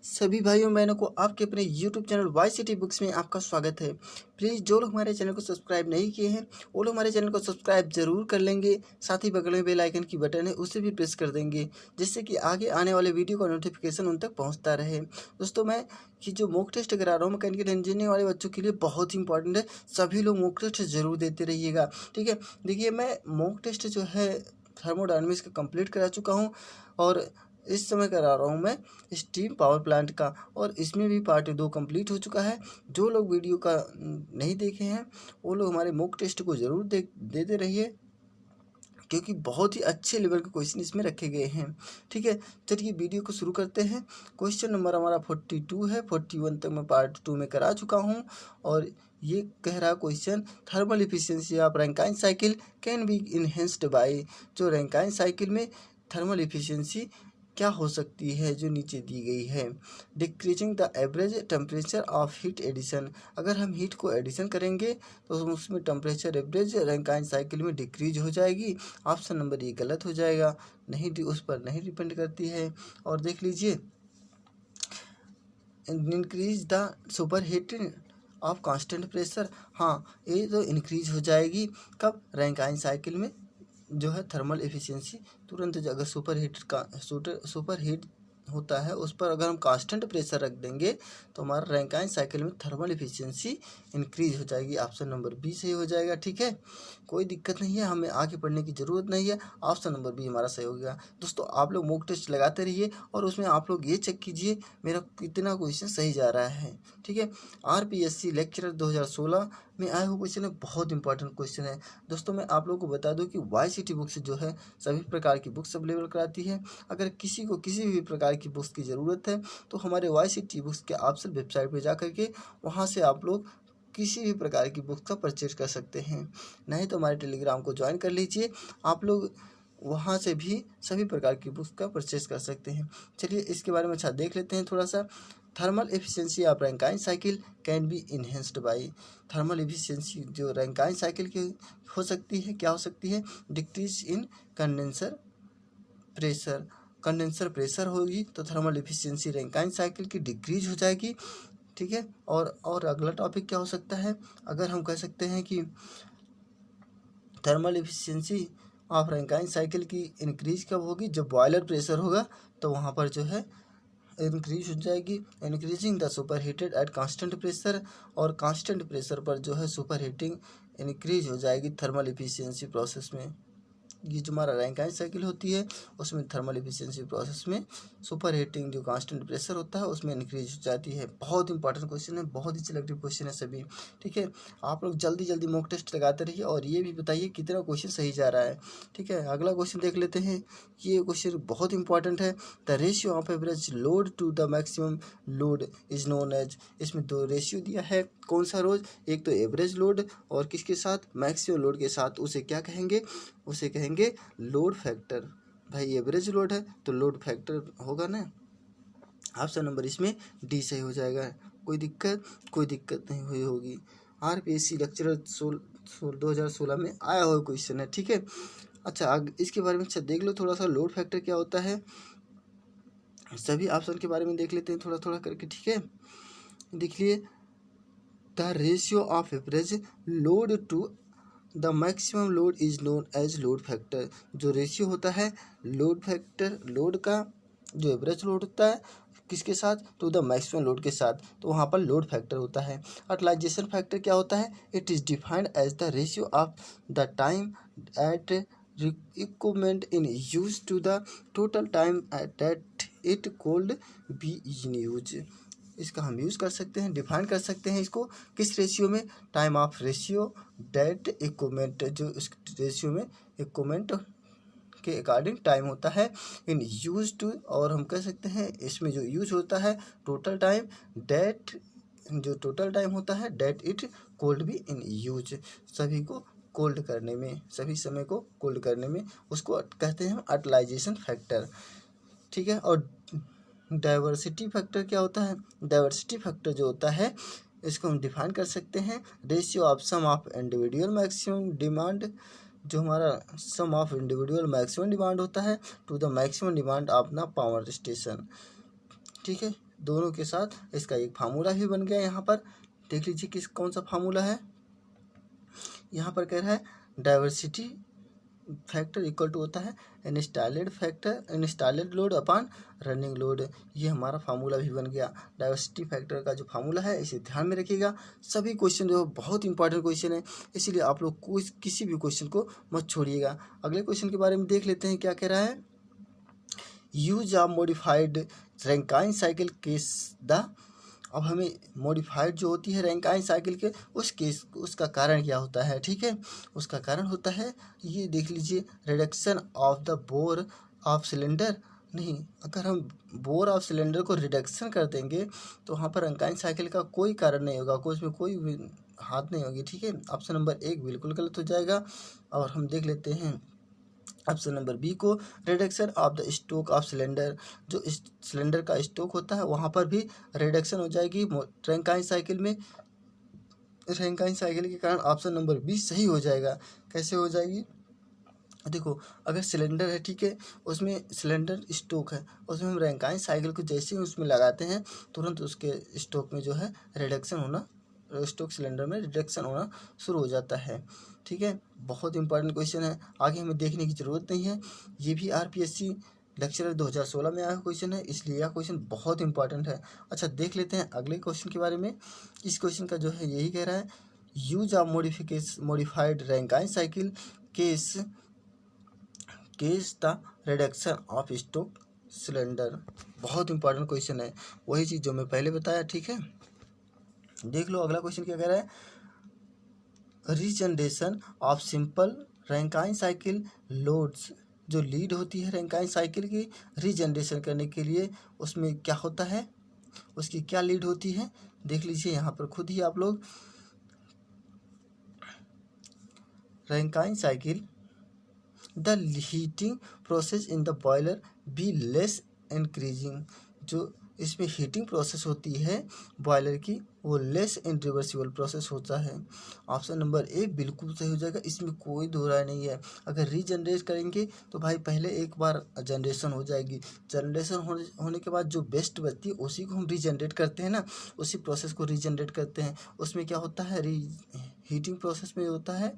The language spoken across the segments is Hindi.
सभी भाइयों बहनों को आपके अपने YouTube channel Y City Books में आपका स्वागत है। प्लीज़ जो लोग हमारे चैनल को सब्सक्राइब नहीं किए हैं वो लोग हमारे चैनल को सब्सक्राइब जरूर कर लेंगे। साथ ही बगल में बेल आइकन की बटन है उसे भी प्रेस कर देंगे, जिससे कि आगे आने वाले वीडियो का नोटिफिकेशन उन तक पहुँचता रहे। दोस्तों, मैं कि जो मॉक टेस्ट करा रहा हूँ मैकेनिकल इंजीनियरिंग वाले बच्चों के लिए बहुत ही इंपॉर्टेंट है। सभी लोग मॉक टेस्ट जरूर देते रहिएगा, ठीक है। देखिए, मैं मॉक टेस्ट जो है थर्मोडायनेमिक्स का कंप्लीट करा चुका हूँ और इस समय करा रहा हूँ मैं स्टीम पावर प्लांट का, और इसमें भी पार्ट 2 कंप्लीट हो चुका है। जो लोग वीडियो का नहीं देखे हैं वो लोग हमारे मॉक टेस्ट को ज़रूर देते रहिए, क्योंकि बहुत ही अच्छे लेवल के क्वेश्चन इसमें रखे गए हैं, ठीक है। चलिए वीडियो को शुरू करते हैं। क्वेश्चन नंबर हमारा 42 है। 41 तक मैं पार्ट 2 में करा चुका हूँ और ये कह रहा question, thermal efficiency of Rankine cycle can be enhanced by. जो रैंकाइन साइकिल में थर्मल इफिशियंसी क्या हो सकती है जो नीचे दी गई है। Decreasing the average temperature of heat addition. अगर हम हीट को एडिशन करेंगे तो उसमें टेम्परेचर एवरेज रैंकाइन साइकिल में डिक्रीज हो जाएगी। ऑप्शन नंबर ये गलत हो जाएगा, नहीं उस पर नहीं डिपेंड करती है। और देख लीजिए, increase the super heating of constant pressure. हाँ, ये तो इंक्रीज हो जाएगी कब, रैंकाइन साइकिल में जो है थर्मल एफिशिएंसी तुरंत, अगर सुपर हीट होता है उस पर अगर हम कांस्टेंट प्रेशर रख देंगे तो हमारा रैंकाइन साइकिल में थर्मल एफिशिएंसी इंक्रीज हो जाएगी। ऑप्शन नंबर बी सही हो जाएगा, ठीक है। कोई दिक्कत नहीं है, हमें आगे पढ़ने की ज़रूरत नहीं है। ऑप्शन नंबर बी हमारा सही हो गया। दोस्तों, आप लोग मॉक टेस्ट लगाते रहिए और उसमें आप लोग ये चेक कीजिए मेरा कितना क्वेश्चन सही जा रहा है, ठीक है। RPSC लेक्चरर 2016 में आया हुआ क्वेश्चन है, बहुत इंपॉर्टेंट क्वेश्चन है। दोस्तों, मैं आप लोगों को बता दूं कि वाई सिटी बुक्स जो है सभी प्रकार की बुक्स अवेलेबल कराती है। अगर किसी को किसी भी प्रकार की बुक्स की ज़रूरत है तो हमारे वाई सिटी बुक्स के ऑप्शन वेबसाइट पर जा करके वहाँ से आप लोग किसी भी प्रकार की बुक्स का परचेज कर सकते हैं। नहीं तो हमारे टेलीग्राम को ज्वाइन कर लीजिए, आप लोग वहाँ से भी सभी प्रकार की बुक्स का परचेज कर सकते हैं। चलिए इसके बारे में अच्छा देख लेते हैं थोड़ा सा। Thermal efficiency of Rankine cycle can be enhanced by. Thermal efficiency जो रैंकाइन साइकिल की हो सकती है, क्या हो सकती है, decrease in condenser pressure. Condenser pressure होगी तो थर्मल एफिशिएंसी रैंकाइन साइकिल की डिक्रीज हो जाएगी, ठीक है। और अगला टॉपिक क्या हो सकता है, अगर हम कह सकते हैं कि thermal efficiency of Rankine cycle की इंक्रीज कब होगी, जब बॉयलर प्रेशर होगा तो वहाँ पर जो है इंक्रीज हो जाएगी। Increasing the super heated at constant pressure, और कांस्टेंट प्रेशर पर जो है सुपर हीटिंग इंक्रीज हो जाएगी थर्मल एफिशिएंसी प्रोसेस में। ये जो हमारा रैंकाइन साइकिल होती है उसमें थर्मल एफिशिएंसी प्रोसेस में सुपर हीटिंग जो कांस्टेंट प्रेशर होता है उसमें इंक्रीज हो जाती है। बहुत इंपॉर्टेंट क्वेश्चन है, बहुत ही सिलेक्टिव क्वेश्चन है सभी, ठीक है। आप लोग जल्दी जल्दी मॉक टेस्ट लगाते रहिए और ये भी बताइए कितना क्वेश्चन सही जा रहा है, ठीक है। अगला क्वेश्चन देख लेते हैं। ये क्वेश्चन बहुत इंपॉर्टेंट है। The ratio of average load to the maximum load is known as. इसमें दो रेशियो दिया है, कौन सा रोज, एक तो एवरेज लोड और किसके साथ, मैक्सिमम लोड के साथ। उसे क्या कहेंगे, उसे कहेंगे लोड फैक्टर। भाई एवरेज लोड है तो लोड फैक्टर होगा ना। ऑप्शन नंबर इसमें डी सही हो जाएगा। कोई दिक्कत नहीं हुई होगी। RPSC लेक्चरर 2016 में आया हुआ क्वेश्चन है, ठीक है। अच्छा, इसके बारे में अच्छा देख लो थोड़ा सा, लोड फैक्टर क्या होता है, सभी ऑप्शन के बारे में देख लेते हैं थोड़ा थोड़ा करके, ठीक है। देखिए, the ratio of average load to the maximum load is known as load factor. जो रेशियो होता है लोड फैक्टर, लोड का जो एवरेज लोड होता है किसके साथ, टू द मैक्सिमम लोड के साथ, तो वहाँ पर लोड फैक्टर होता है। यूटिलाइजेशन फैक्टर क्या होता है, it is defined as the ratio of the time at equipment in use to the total time at it could be in use. इसका हम यूज़ कर सकते हैं, डिफाइन कर सकते हैं इसको किस रेशियो में, time of ratio debt equipment, जो इस रेशियो में इक्विपमेंट के अकॉर्डिंग टाइम होता है इन यूज टू, और हम कह सकते हैं इसमें जो यूज होता है टोटल टाइम, डेट जो टोटल टाइम होता है डेट इट कोल्ड भी इन यूज। सभी को कोल्ड करने में, सभी समय को कोल्ड करने में उसको कहते हैं यूटिलाइजेशन फैक्टर, ठीक है। और डाइवर्सिटी फैक्टर क्या होता है, डाइवर्सिटी फैक्टर जो होता है इसको हम डिफाइन कर सकते हैं, ratio of sum of individual maximum demand, जो हमारा sum of individual maximum demand होता है to the maximum demand of the power station, ठीक है। दोनों के साथ इसका एक फार्मूला भी बन गया। यहाँ पर देख लीजिए कौन सा फार्मूला है। यहाँ पर कह रहा है डाइवर्सिटी फैक्टर इक्वल टू होता है installed load upon running load. ये हमारा फार्मूला भी बन गया। डाइवर्सिटी फैक्टर का जो फार्मूला है इसे ध्यान में रखिएगा। सभी क्वेश्चन जो बहुत इंपॉर्टेंट क्वेश्चन है, इसीलिए आप लोग किसी भी क्वेश्चन को मत छोड़िएगा। अगले क्वेश्चन के बारे में देख लेते हैं क्या कह रहा है। Use of modified Rankine cycle case the. अब हमें मॉडिफाइड जो होती है रैंकाइन साइकिल के उसका कारण क्या होता है। ठीक है, उसका कारण होता है ये देख लीजिए, reduction of the bore of cylinder. नहीं, अगर हम बोर ऑफ सिलेंडर को रिडक्शन कर देंगे तो वहाँ पर रैंकाइन साइकिल का कोई कारण नहीं होगा, उसमें कोई हाथ नहीं होगी। ठीक है, ऑप्शन नंबर 1 बिल्कुल गलत हो जाएगा। और हम देख लेते हैं ऑप्शन नंबर बी को, reduction of the stock of cylinder. जो सिलेंडर का स्टॉक होता है वहाँ पर भी रिडक्शन हो जाएगी रैंकाइन साइकिल में। रैंकाइन साइकिल के कारण ऑप्शन नंबर बी सही हो जाएगा। कैसे हो जाएगी, देखो अगर सिलेंडर है, ठीक है, उसमें सिलेंडर स्टॉक है, उसमें हम रैंकाइन साइकिल को जैसे ही उसमें लगाते हैं तुरंत उसके स्टॉक में जो है रिडक्शन होना, स्टॉक सिलेंडर में रिडक्शन होना शुरू हो जाता है। ठीक है, बहुत इंपॉर्टेंट क्वेश्चन है, आगे हमें देखने की ज़रूरत नहीं है। ये भी आरपीएससी लेक्चरर 2016 में आया क्वेश्चन है, इसलिए यह क्वेश्चन बहुत इंपॉर्टेंट है। अच्छा, देख लेते हैं अगले क्वेश्चन के बारे में। इस क्वेश्चन का जो है यही कह रहा है, use of modified Rankine cycle case the reduction of stock cylinder. बहुत इंपॉर्टेंट क्वेश्चन है, वही चीज़ जो मैं पहले बताया। ठीक है, देख लो अगला क्वेश्चन क्या कह रहा है। Regeneration of simple Rankine cycle loads. जो लीड होती है रैंकाइन साइकिल की रीजनरेशन करने के लिए, उसमें क्या होता है, उसकी क्या लीड होती है, देख लीजिए यहाँ पर खुद ही आप लोग। Rankine cycle the heating process in the boiler be less increasing. जो इसमें हीटिंग प्रोसेस होती है बॉयलर की, वो लेस रिवर्सिबल प्रोसेस होता है। ऑप्शन नंबर 1 बिल्कुल सही हो जाएगा, इसमें कोई दो राय नहीं है। अगर रीजनरेट करेंगे तो भाई पहले एक बार जनरेशन हो जाएगी, जनरेशन होने के बाद जो बेस्ट बचती है उसी को हम रीजनरेट करते हैं ना, उसी प्रोसेस को रीजनरेट करते हैं। उसमें क्या होता है, हीटिंग प्रोसेस में होता है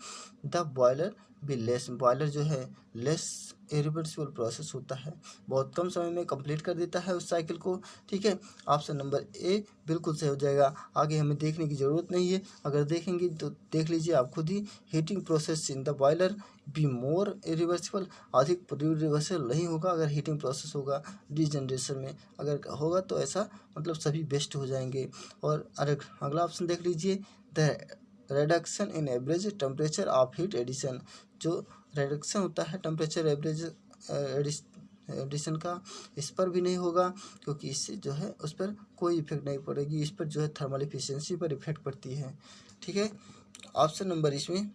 द बॉयलर भी लेस, बॉयलर जो है लेस इरिवर्सिबल प्रोसेस होता है, बहुत कम समय में कंप्लीट कर देता है उस साइकिल को। ठीक है, ऑप्शन नंबर ए बिल्कुल सही हो जाएगा। आगे हमें देखने की ज़रूरत नहीं है, अगर देखेंगे तो देख लीजिए आप खुद ही, heating process in the boiler be more irreversible, अधिक रिवर्सिबल नहीं होगा अगर हीटिंग प्रोसेस होगा रीजनरेशन में। अगर होगा तो ऐसा मतलब सभी बेस्ट हो जाएंगे। और अगला ऑप्शन देख लीजिए, the reduction in average temperature of heat addition. जो रिडक्शन होता है टेम्परेचर एवरेज एडिशन का, इस पर भी नहीं होगा, क्योंकि इससे जो है उस पर कोई इफेक्ट नहीं पड़ेगी, इस पर जो है थर्मल इफिशिएंसी पर इफेक्ट पड़ती है। ठीक है, ऑप्शन नंबर इसमें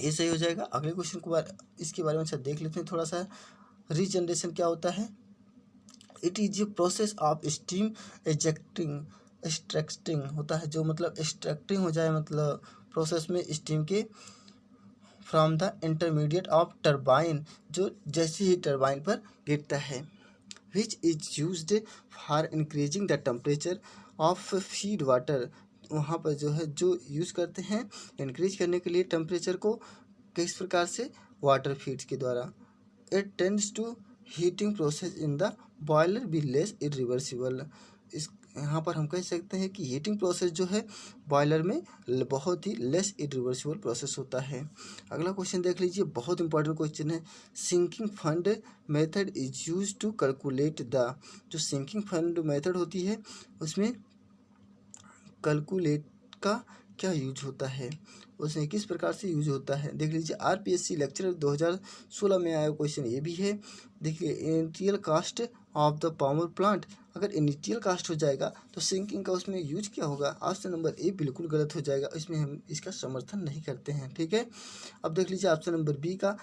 ये सही हो जाएगा। अगले क्वेश्चन को इसके बारे में अच्छा देख लेते हैं थोड़ा सा। रीजनरेशन क्या होता है, it is a process of steam extracting होता है, जो मतलब एक्सट्रैक्टिंग हो जाए, मतलब प्रोसेस में स्टीम के from the intermediate of turbine, जो जैसे ही टरबाइन पर गिरता है, which is used for increasing the temperature of feed water. वहाँ पर जो है जो यूज़ करते हैं इंक्रीज करने के लिए टेम्परेचर को, किस प्रकार से, वाटर फीड्स के द्वारा। It tends to heating process in the boiler be less irreversible. इस यहाँ पर हम कह सकते हैं कि हीटिंग प्रोसेस जो है बॉयलर में बहुत ही लेस इरिवर्सिबल प्रोसेस होता है। अगला क्वेश्चन देख लीजिए, बहुत इंपॉर्टेंट क्वेश्चन है। Sinking fund method is use to calculate the. जो सिंकिंग फंड मेथड होती है उसमें कैलकुलेट का क्या यूज होता है, उसमें किस प्रकार से यूज होता है, देख लीजिए। आरपीएससी लेक्चर 2016 में आया क्वेश्चन ये भी है। देखिए, initial cost of the power plant, अगर इनिशियल कास्ट हो जाएगा तो सिंकिंग का उसमें यूज क्या होगा, ऑप्शन नंबर ए बिल्कुल गलत हो जाएगा, इसमें हम इसका समर्थन नहीं करते हैं। ठीक है, अब देख लीजिए ऑप्शन नंबर बी का,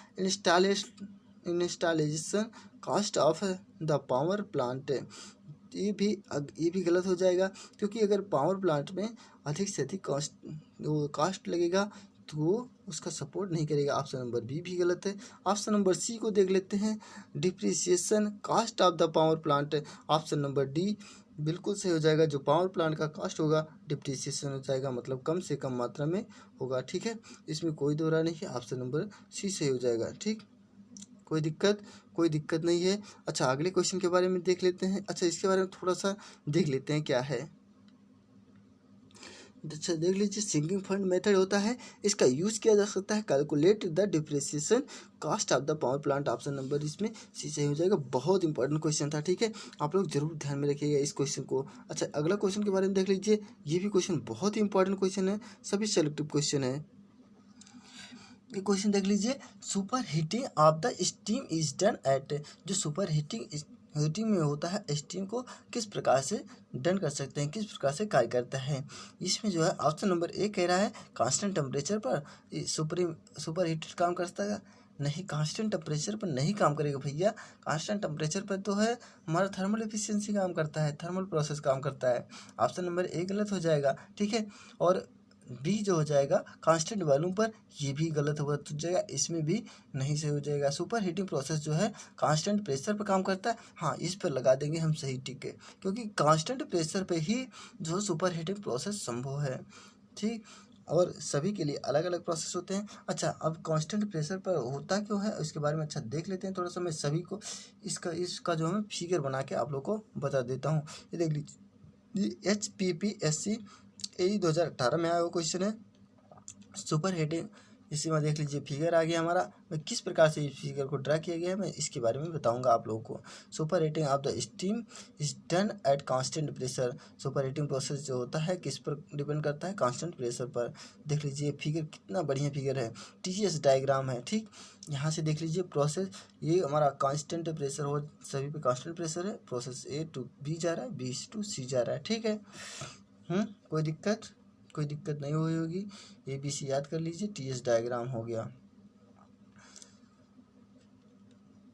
installation cost of the power plant, ये भी गलत हो जाएगा, क्योंकि अगर पावर प्लांट में अधिक से अधिक कास्ट लगेगा तो वो उसका सपोर्ट नहीं करेगा। ऑप्शन नंबर बी भी गलत है। ऑप्शन नंबर सी को देख लेते हैं, depreciation cost of the power plant, option number D बिल्कुल सही हो जाएगा। जो पावर प्लांट का कॉस्ट होगा डिप्रिसिएशन हो जाएगा, मतलब कम से कम मात्रा में होगा। ठीक है, इसमें कोई दो राय नहीं है, ऑप्शन नंबर सी सही हो जाएगा। ठीक, कोई दिक्कत नहीं है। अच्छा, अगले क्वेश्चन के बारे में देख लेते हैं। अच्छा, इसके बारे में थोड़ा सा देख लेते हैं क्या है। अच्छा, देख लीजिए, सिंकिंग फंड मेथड होता है, इसका यूज़ किया जा सकता है calculate the depreciation cost of the power plant. Option number इसमें सी सही हो जाएगा। बहुत इंपॉर्टेंट क्वेश्चन था। ठीक है, आप लोग जरूर ध्यान में रखिएगा इस क्वेश्चन को। अच्छा, अगला क्वेश्चन के बारे में देख लीजिए। ये भी क्वेश्चन बहुत ही इंपॉर्टेंट क्वेश्चन है, सभी सेलेक्टिव क्वेश्चन है। ये क्वेश्चन देख लीजिए, super heating of the steam is done at. जो सुपर हीटिंग में होता है, स्टीम को किस प्रकार से डन कर सकते हैं, किस प्रकार से कार्य करता है। इसमें जो है ऑप्शन नंबर ए कह रहा है कांस्टेंट टेम्परेचर पर सुपर हीटेड काम करता है। नहीं, कांस्टेंट टेम्परेचर पर नहीं काम करेगा भैया। कांस्टेंट टेम्परेचर पर तो है हमारा थर्मल एफिशिएंसी काम करता है, थर्मल प्रोसेस काम करता है। ऑप्शन नंबर ए गलत हो जाएगा। ठीक है, और बी जो हो जाएगा कांस्टेंट वॉल्यूम पर, ये भी गलत हो जाएगा, इसमें भी नहीं सही हो जाएगा। सुपर हीटिंग प्रोसेस जो है कांस्टेंट प्रेशर पर काम करता है। हाँ, इस पर लगा देंगे हम सही टिक है, क्योंकि कांस्टेंट प्रेशर पे ही जो सुपर हीटिंग प्रोसेस संभव है। ठीक, और सभी के लिए अलग अलग प्रोसेस होते हैं। अच्छा, अब कांस्टेंट प्रेशर पर होता क्यों है इसके बारे में अच्छा देख लेते हैं थोड़ा सा। मैं सभी को इसका जो है फिगर बना के आप लोग को बता देता हूँ। ये देख लीजिए, HPPSC यही 2018 में आया हुआ क्वेश्चन है। सुपर हीटिंग, इसी में देख लीजिए फिगर आ गया हमारा। मैं किस प्रकार से इस फिगर को ड्रा किया गया है, मैं इसके बारे में बताऊंगा आप लोगों को। Super heating of the steam is done at constant pressure. Super heating process जो होता है किस पर डिपेंड करता है, कांस्टेंट प्रेशर पर। देख लीजिए फिगर, कितना बढ़िया फिगर है, TS डायग्राम है। ठीक, यहाँ से देख लीजिए प्रोसेस, ये हमारा कांस्टेंट प्रेशर हो, सभी पे कांस्टेंट प्रेशर है। प्रोसेस A to B जा रहा है, B to C जा रहा है। ठीक है, कोई दिक्कत नहीं हुई होगी। ABC याद कर लीजिए, TS डायग्राम हो गया।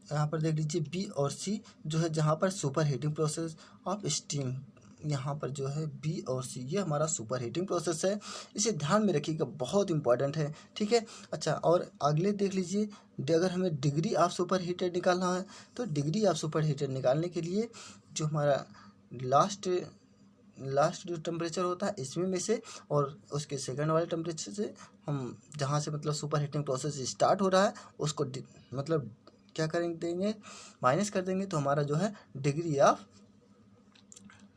यहाँ पर देख लीजिए B और C जो है, जहाँ पर super heating process of steam, यहाँ पर जो है B और C ये हमारा सुपर हीटिंग प्रोसेस है। इसे ध्यान में रखिएगा, बहुत इंपॉर्टेंट है। ठीक है, अच्छा, और अगले देख लीजिए, अगर हमें डिग्री ऑफ सुपर हीटेड निकालना है, तो डिग्री ऑफ सुपर हीटेड निकालने के लिए जो हमारा लास्ट जो टेम्परेचर होता है इसमें में से, और उसके सेकंड वाले टेम्परेचर से हम जहाँ से मतलब सुपर हीटिंग प्रोसेस स्टार्ट हो रहा है उसको मतलब क्या करेंगे, देंगे माइनस कर देंगे, तो हमारा जो है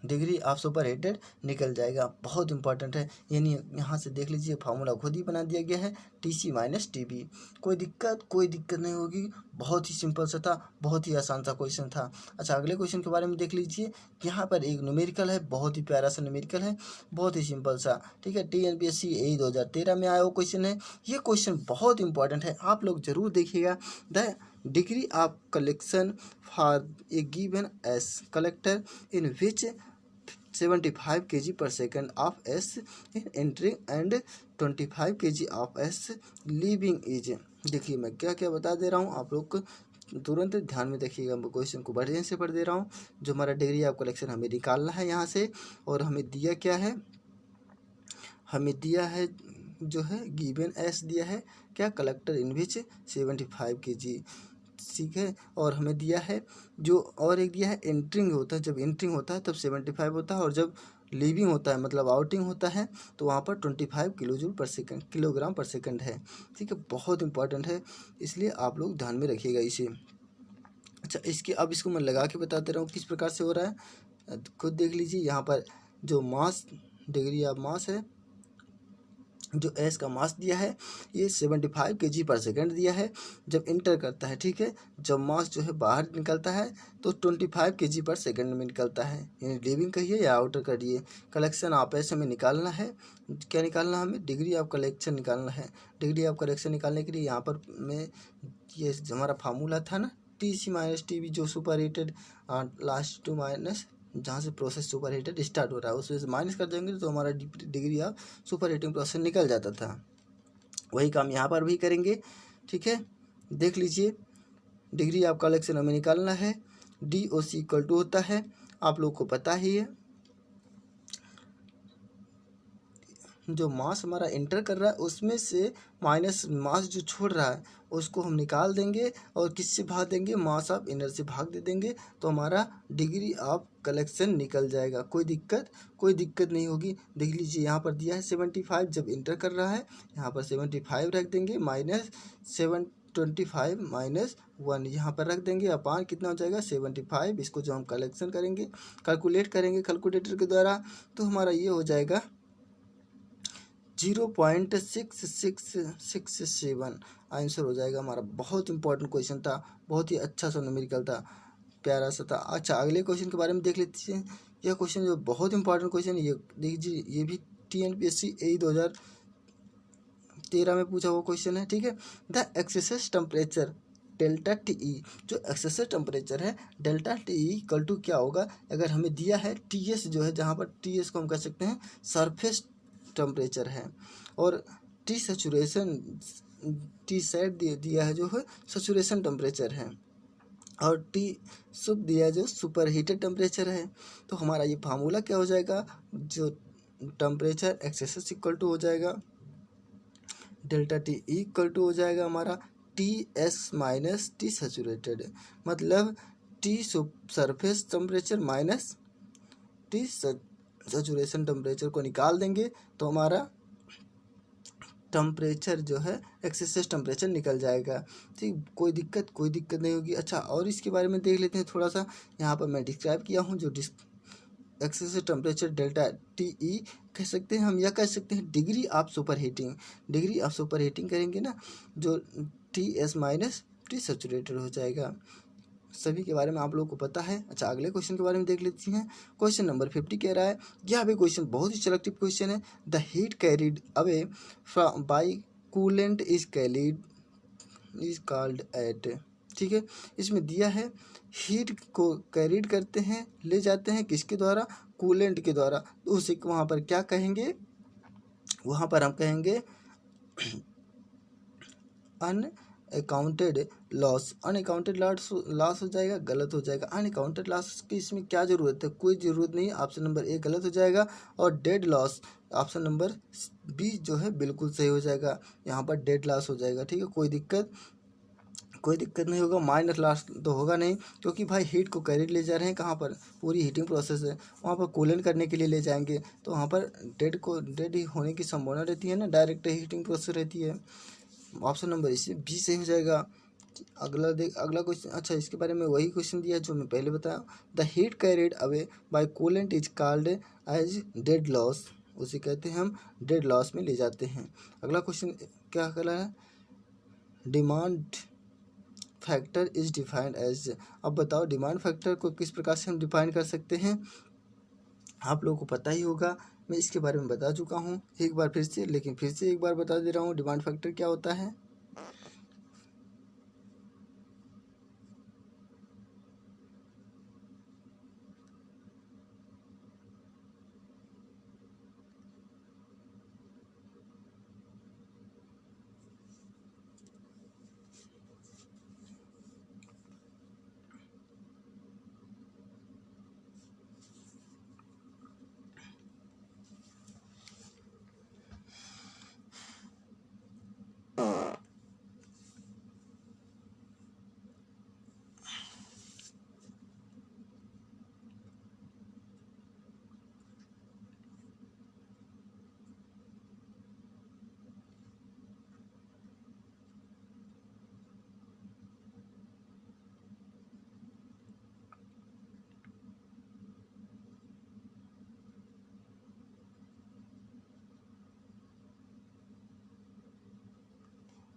डिग्री ऑफ सुपर हीटेड निकल जाएगा। बहुत इंपॉर्टेंट है, यानी यहाँ से देख लीजिए फार्मूला खुद ही बना दिया गया है, TC माइनस TB। कोई दिक्कत नहीं होगी, बहुत ही सिंपल सा था, बहुत ही आसान सा क्वेश्चन था। अच्छा, अगले क्वेश्चन के बारे में देख लीजिए। यहाँ पर एक न्यूमेरिकल है, बहुत ही प्यारा सा न्यूमेरिकल है, बहुत ही सिंपल सा। ठीक है, TNPSC यही 2013 में आया हुआ क्वेश्चन है। ये क्वेश्चन बहुत इंपॉर्टेंट है, आप लोग जरूर देखिएगा। The degree of collection for a given S collector in which 75 kg per second of S in entering and 25 kg of S leaving is। देखिए मैं क्या क्या बता दे रहा हूँ, आप लोग को तुरंत ध्यान में देखिएगा। मैं क्वेश्चन को बढ़िया से पढ़ दे रहा हूँ। जो हमारा डिग्री ऑफ कलेक्शन हमें निकालना है यहाँ से, और हमें दिया क्या है, हमें दिया है जो है गिवन एस दिया है, क्या कलेक्टर इन विच 75 kg। ठीक है, और हमें दिया है जो, और एक दिया है एंट्रिंग होता है, जब एंट्रिंग होता है तब 75 होता है, और जब लीविंग होता है मतलब आउटिंग होता है तो वहाँ पर 25 किलोग्राम पर सेकंड है। ठीक है, बहुत इंपॉर्टेंट है, इसलिए आप लोग ध्यान में रखिएगा इसे। अच्छा, अब इसको मैं लगा के बताते रहा हूँ किस प्रकार से हो रहा है, खुद देख लीजिए। यहाँ पर जो मास, डिग्री ऑफ मास है, जो एस का मास दिया है ये 75 kg पर सेकंड दिया है जब इंटर करता है। ठीक है, जब मास जो है बाहर निकलता है तो 25 kg पर सेकंड में निकलता है, यानी लीविंग कहिए या आउटर करिए। कलेक्शन ऑफ एस हमें निकालना है, क्या निकालना है हमें, डिग्री ऑफ कलेक्शन निकालना है। डिग्री ऑफ कलेक्शन निकालने के लिए यहाँ पर मैं, ये हमारा फार्मूला था ना, TC माइनस TB, जो superheated last to minus जहाँ से प्रोसेस सुपर हीटेड स्टार्ट हो रहा है उसमें से माइनस कर देंगे तो हमारा degree of super heating process निकल जाता था। वही काम यहाँ पर भी करेंगे। ठीक है, देख लीजिए, डिग्री ऑफ कलेक्शन हमें निकालना है, DOC इक्वल टू होता है, आप लोग को पता ही है, जो मास हमारा एंटर कर रहा है उसमें से माइनस मास जो छोड़ रहा है उसको हम निकाल देंगे और किससे भाग देंगे, मास ऑफ इनर से भाग दे देंगे, तो हमारा डिग्री ऑफ कलेक्शन निकल जाएगा। कोई दिक्कत नहीं होगी। देख लीजिए यहाँ पर दिया है 75 जब इंटर कर रहा है, यहाँ पर 75 रख देंगे, माइनस 725 माइनस 1 यहाँ पर रख देंगे, अपान कितना हो जाएगा 75। इसको जो हम कलेक्शन करेंगे, कैलकुलेट करेंगे कैलकुलेटर के द्वारा, तो हमारा ये हो जाएगा 0.6667 आंसर हो जाएगा हमारा। बहुत इंपॉर्टेंट क्वेश्चन था, बहुत ही अच्छा सा न्यूमेरिकल था, प्यारा सा था। अच्छा, अगले क्वेश्चन के बारे में देख लेते हैं। यह क्वेश्चन जो बहुत इंपॉर्टेंट क्वेश्चन है, ये देखिए, ये भी TNPSC AE 2013 में पूछा हुआ क्वेश्चन है। ठीक है, the excess temperature delta TE, जो एक्सेस टेम्परेचर है डेल्टा TE इक्वल टू क्या होगा, अगर हमें दिया है TS जो है, जहाँ पर TS को हम कह सकते हैं सरफेस टेम्परेचर है, और टी सेचुरेशन टी सेट दिया है जो है सेचुरेशन टेम्परेचर है, और टी सुप दिया है जो सुपर हीटेड टेम्परेचर है। तो हमारा ये फार्मूला क्या हो जाएगा, जो टेम्परेचर एक्सेस इक्वल टू हो जाएगा डेल्टा TE इक्वल टू हो जाएगा हमारा TS माइनस टी सेचुरेटेड, मतलब T surface temperature minus T saturation temperature को निकाल देंगे तो हमारा टेम्परेचर जो है एक्सेस टेम्परेचर निकल जाएगा। ठीक, कोई दिक्कत नहीं होगी। अच्छा, और इसके बारे में देख लेते हैं थोड़ा सा। यहाँ पर मैं डिस्क्राइब किया हूँ जो एक्सेस टेम्परेचर डेल्टा TE कह सकते हैं हम, या कह सकते हैं डिग्री ऑफ सुपर हीटिंग करेंगे ना, जो TS माइनस टी सेचुरेटेड हो जाएगा। सभी के बारे में आप लोगों को पता है। अच्छा, अगले क्वेश्चन के बारे में देख लेते हैं। क्वेश्चन नंबर 50 कह रहा है, यह भी क्वेश्चन बहुत ही सिलेक्टिव क्वेश्चन है। The heat carried away from by coolant is called eight. ठीक है, इसमें दिया है हीट को कैरिड करते हैं, ले जाते हैं किसके द्वारा, कूलेंट के द्वारा, तो उसे वहाँ पर क्या कहेंगे, वहाँ पर हम कहेंगे अनअकाउंटेड लॉस हो जाएगा, गलत हो जाएगा। अनअकाउंटेड लॉस की इसमें क्या जरूरत है, कोई ज़रूरत नहीं। ऑप्शन नंबर A गलत हो जाएगा, और dead loss option number B जो है बिल्कुल सही हो जाएगा। यहाँ पर डेड लॉस हो जाएगा। ठीक है, कोई दिक्कत नहीं होगा। माइनर लॉस तो होगा नहीं, क्योंकि भाई हीट को कैरिड ले जा रहे हैं कहाँ पर, पूरी हीटिंग प्रोसेस है, वहाँ पर कूलेंट करने के लिए ले जाएंगे, तो वहाँ पर डेड ही होने की संभावना रहती है ना, डायरेक्ट हीटिंग प्रोसेस रहती है। ऑप्शन नंबर इसी B सही हो जाएगा। अगला क्वेश्चन। अच्छा, इसके बारे में वही क्वेश्चन दिया जो मैं पहले बताया। The heat carried away by coolant is called as dead loss, उसे कहते हैं हम डेड लॉस में ले जाते हैं। अगला क्वेश्चन क्या कर रहा है, demand factor is defined as. अब बताओ डिमांड फैक्टर को किस प्रकार से हम डिफाइन कर सकते हैं, आप लोगों को पता ही होगा, मैं इसके बारे में बता चुका हूँ एक बार फिर से, लेकिन फिर से एक बार बता दे रहा हूँ डिमांड फैक्टर क्या होता है।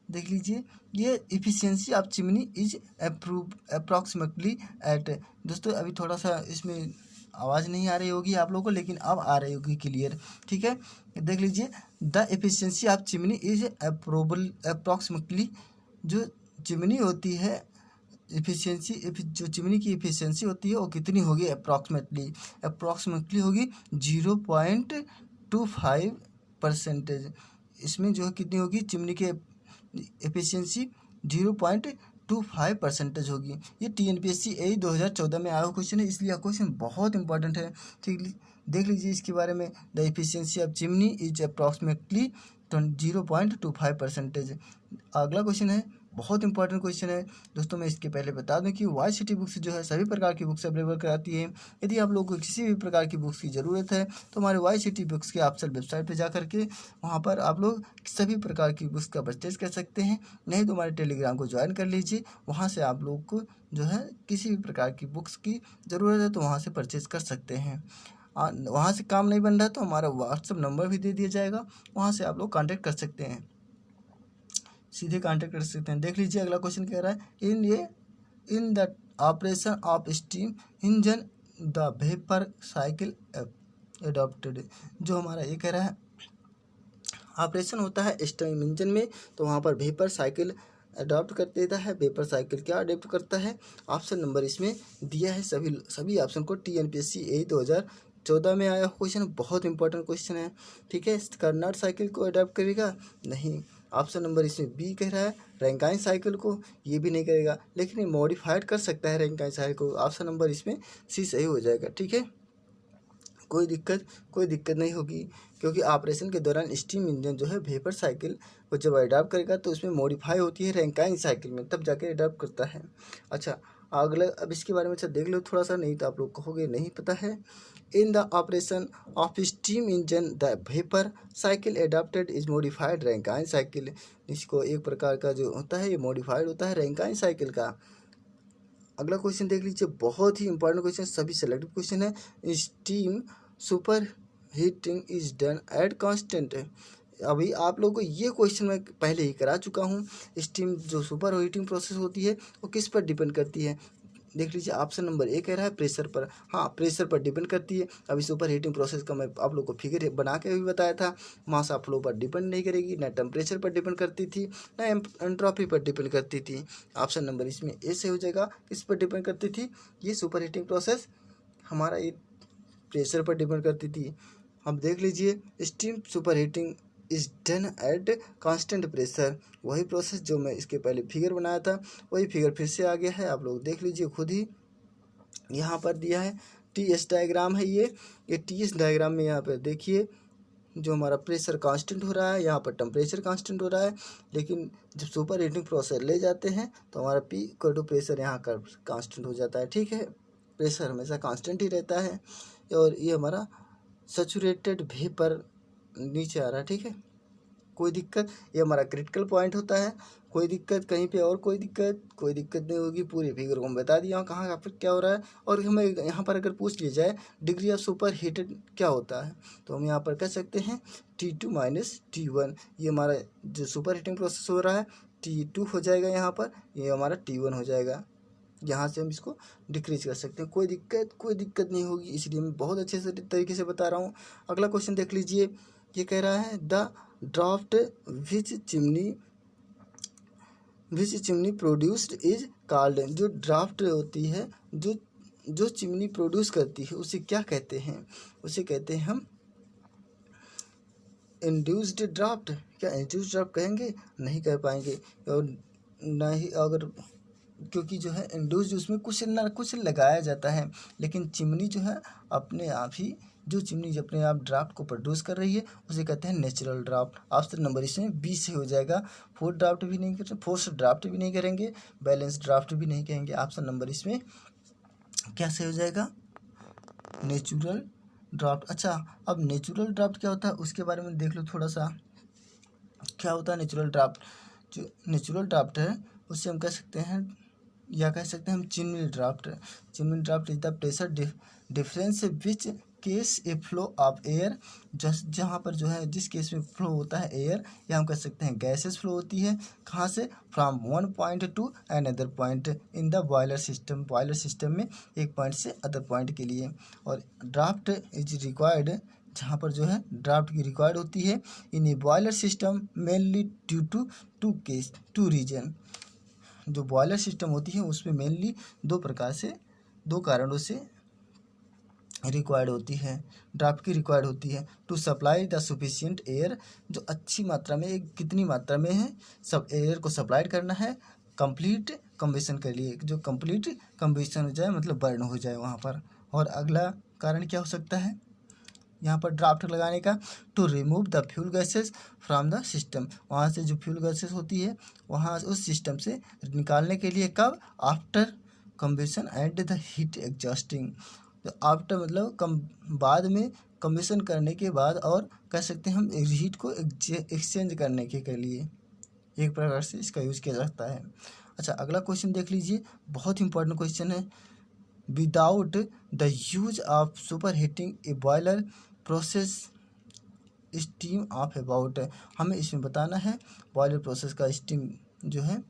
देख लीजिए, ये efficiency of chimney is approximately at. दोस्तों अभी थोड़ा सा इसमें आवाज़ नहीं आ रही होगी आप लोगों को, लेकिन अब आ रही होगी क्लियर। ठीक है, देख लीजिए, the efficiency of chimney is approximately, जो चिमनी होती है एफिशिएंसी, जो चिमनी की एफिशिएंसी होती है वो कितनी होगी, अप्रॉक्सीमेटली होगी 0.25%। इसमें जो है कितनी होगी चिमनी की एफिशिएंसी, 0.25% होगी। ये TNPSC AE 2014 में आया हुआ क्वेश्चन है, इसलिए क्वेश्चन बहुत इंपॉर्टेंट है। ठीक, देख लीजिए इसके बारे में। The efficiency of chimney is approximately 0.25%। अगला क्वेश्चन है, बहुत इंपॉर्टेंट क्वेश्चन है दोस्तों। मैं इसके पहले बता दूं कि YCT बुक्स जो है सभी प्रकार की बुक्स अवेलेबल कराती है। यदि आप लोगों को किसी भी प्रकार की बुक्स की ज़रूरत है तो हमारे YCT बुक्स के ऑफिशियल वेबसाइट पर जा करके वहाँ पर आप लोग सभी प्रकार की बुक्स का परचेज कर सकते हैं। नहीं तो हमारे टेलीग्राम को ज्वाइन कर लीजिए, वहाँ से आप लोग को जो है किसी भी प्रकार की बुक्स की ज़रूरत है तो वहाँ से परचेज कर सकते हैं। वहाँ से काम नहीं बन रहा तो हमारा व्हाट्सएप नंबर भी दे दिया जाएगा, वहाँ से आप लोग कांटेक्ट कर सकते हैं, सीधे कांटेक्ट कर सकते हैं। देख लीजिए अगला क्वेश्चन कह रहा है, in the operation of steam engine the vapour cycle adopted. जो हमारा ये कह रहा है ऑपरेशन होता है स्टीम इंजन में, तो वहाँ पर वेपर साइकिल अडॉप्ट कर देता है। वेपर साइकिल क्या अडॉप्ट करता है? ऑप्शन नंबर इसमें दिया है। सभी ऑप्शन को TNPSC AE 2014 में आया क्वेश्चन, बहुत इंपॉर्टेंट क्वेश्चन है। ठीक है, कार्नोट साइकिल को अडॉप्ट करेगा? नहीं। ऑप्शन नंबर इसमें बी कह रहा है रैंकाइन साइकिल को, ये भी नहीं करेगा, लेकिन ये मॉडिफाइड कर सकता है रैंकाइन साइकिल को। ऑप्शन नंबर इसमें सी सही हो जाएगा। ठीक है, कोई दिक्कत नहीं होगी, क्योंकि ऑपरेशन के दौरान स्टीम इंजन जो है वेपर साइकिल को जब अडॉप्ट करेगा तो उसमें मॉडिफाई होती है रैंकाइन साइकिल में, तब जाके अडॉप्ट करता है। अच्छा, अगला अब इसके बारे में अच्छा देख लो थोड़ा सा, नहीं तो आप लोग कहोगे नहीं पता है। In the operation of steam engine the vapour cycle adopted is modified Rankine cycle. इसको एक प्रकार का जो होता है ये मॉडिफाइड होता है रैंकाइन साइकिल का। अगला क्वेश्चन देख लीजिए, बहुत ही इंपॉर्टेंट क्वेश्चन, सभी सेलेक्टेड क्वेश्चन है। Steam super heating is done at constant. अभी आप लोगों को ये क्वेश्चन मैं पहले ही करा चुका हूँ। स्टीम जो सुपर हीटिंग प्रोसेस होती है वो किस पर डिपेंड करती है? देख लीजिए ऑप्शन नंबर ए कह रहा है प्रेशर पर। हाँ, प्रेशर पर डिपेंड करती है। अभी सुपर हीटिंग प्रोसेस का मैं आप लोग को फिगर बना के भी बताया था। मास ऑफ फ्लो पर डिपेंड नहीं करेगी, ना टेम्परेचर पर डिपेंड करती थी, ना एंट्रोपी पर डिपेंड करती थी। ऑप्शन नंबर इसमें ए से हो जाएगा। किस पर डिपेंड करती थी? ये सुपर हीटिंग प्रोसेस हमारा ये प्रेशर पर डिपेंड करती थी। अब देख लीजिए, steam super heating is done at constant pressure. वही प्रोसेस जो मैं इसके पहले फिगर बनाया था, वही फिगर फिर से आ गया है, आप लोग देख लीजिए खुद ही। यहाँ पर दिया है TS डायग्राम है ये TS डायग्राम में यहाँ पर देखिए, जो हमारा प्रेशर कांस्टेंट हो रहा है, यहाँ पर टेम्परेचर कांस्टेंट हो रहा है, लेकिन जब सुपर हीटिंग प्रोसेस ले जाते हैं तो हमारा P इक्वल टू प्रेशर यहाँ का कांस्टेंट हो जाता है। ठीक है, प्रेशर हमेशा कांस्टेंट ही रहता है, और ये हमारा सैचुरेटेड वेपर नीचे आ रहा है। ठीक है, कोई दिक्कत, ये हमारा क्रिटिकल पॉइंट होता है। कोई दिक्कत कहीं पे और कोई दिक्कत नहीं होगी। पूरी फिगर को हम बता दिया हूँ कहाँ पर क्या हो रहा है। और हमें यहाँ पर अगर पूछ लिया जाए डिग्री ऑफ सुपर हीटेड क्या होता है, तो हम यहाँ पर कह सकते हैं T2 माइनस T1। ये हमारा जो सुपर हीटिंग प्रोसेस हो रहा है T2 हो जाएगा, यहाँ पर ये हमारा T1 हो जाएगा। यहाँ से हम इसको डिक्रीज कर सकते हैं। कोई दिक्कत नहीं होगी, इसलिए मैं बहुत अच्छे से तरीके से बता रहा हूँ। अगला क्वेश्चन देख लीजिए, ये कह रहा है the draft which chimney produced is called. जो ड्राफ्ट होती है, जो चिमनी प्रोड्यूस करती है, उसे क्या कहते हैं? उसे कहते हैं हम इंड्यूस्ड ड्राफ्ट। क्या इंड्यूस्ड ड्राफ्ट कहेंगे? नहीं कह पाएंगे, और नहीं, अगर क्योंकि जो है इंड्यूस्ड उसमें कुछ ना कुछ लगाया जाता है, लेकिन चिमनी जो है अपने आप ही, जो चिमनी अपने आप ड्राफ्ट को प्रोड्यूस कर रही है उसे कहते हैं नेचुरल ड्राफ्ट। ऑप्शन नंबर इसमें बी से हो जाएगा। फोर्स ड्राफ्ट भी नहीं करेंगे, फोर्स ड्राफ्ट भी नहीं करेंगे, बैलेंस ड्राफ्ट भी नहीं कहेंगे। ऑप्शन नंबर इसमें क्या से हो जाएगा? Natural draft. अच्छा, अब नेचुरल ड्राफ्ट क्या होता है उसके बारे में देख लो थोड़ा सा। क्या होता है नेचुरल ड्राफ्ट? जो नेचुरल ड्राफ्ट है उससे हम कह सकते हैं, या कह सकते हैं हम chimney draft. Chimney draft is the pressure difference which case A flow of air. जहाँ पर जो है जिस केस में फ्लो होता है एयर, या हम कह सकते हैं गैसेस फ्लो होती है, कहाँ से? From one point two another point in the boiler system. Boiler system में एक पॉइंट से अदर पॉइंट के लिए। और ड्राफ्ट इज रिक्वायर्ड, जहाँ पर जो है ड्राफ्ट की रिक्वायर्ड होती है in a boiler system mainly due to two reason. जो बॉयलर सिस्टम होती है उसमें मेनली दो कारणों से रिक्वायर्ड होती है, ड्राफ्ट की रिक्वायर्ड होती है। To supply the sufficient air, जो अच्छी मात्रा में, कितनी मात्रा में है, सब एयर को सप्लाई करना है। कंप्लीट कम्बेशन के लिए, जो कंप्लीट कम्बेशन हो जाए, मतलब बर्न हो जाए वहाँ पर। और अगला कारण क्या हो सकता है यहाँ पर ड्राफ्ट लगाने का, to remove the fuel gases from the system, वहाँ से जो फ्यूल गैसेस होती है वहाँ उस सिस्टम से निकालने के लिए। कब? After combustion and the heat exhausting, तो आफ्टर मतलब कम बाद में, कम्बेशन करने के बाद, और कह सकते हैं हम हीट को एक्सचेंज करने के लिए एक प्रकार से इसका यूज़ किया जाता है। अच्छा, अगला क्वेश्चन देख लीजिए, बहुत इंपॉर्टेंट क्वेश्चन है। Without the use of super heating a boiler process steam of about, हमें इसमें बताना है बॉयलर प्रोसेस का स्टीम जो है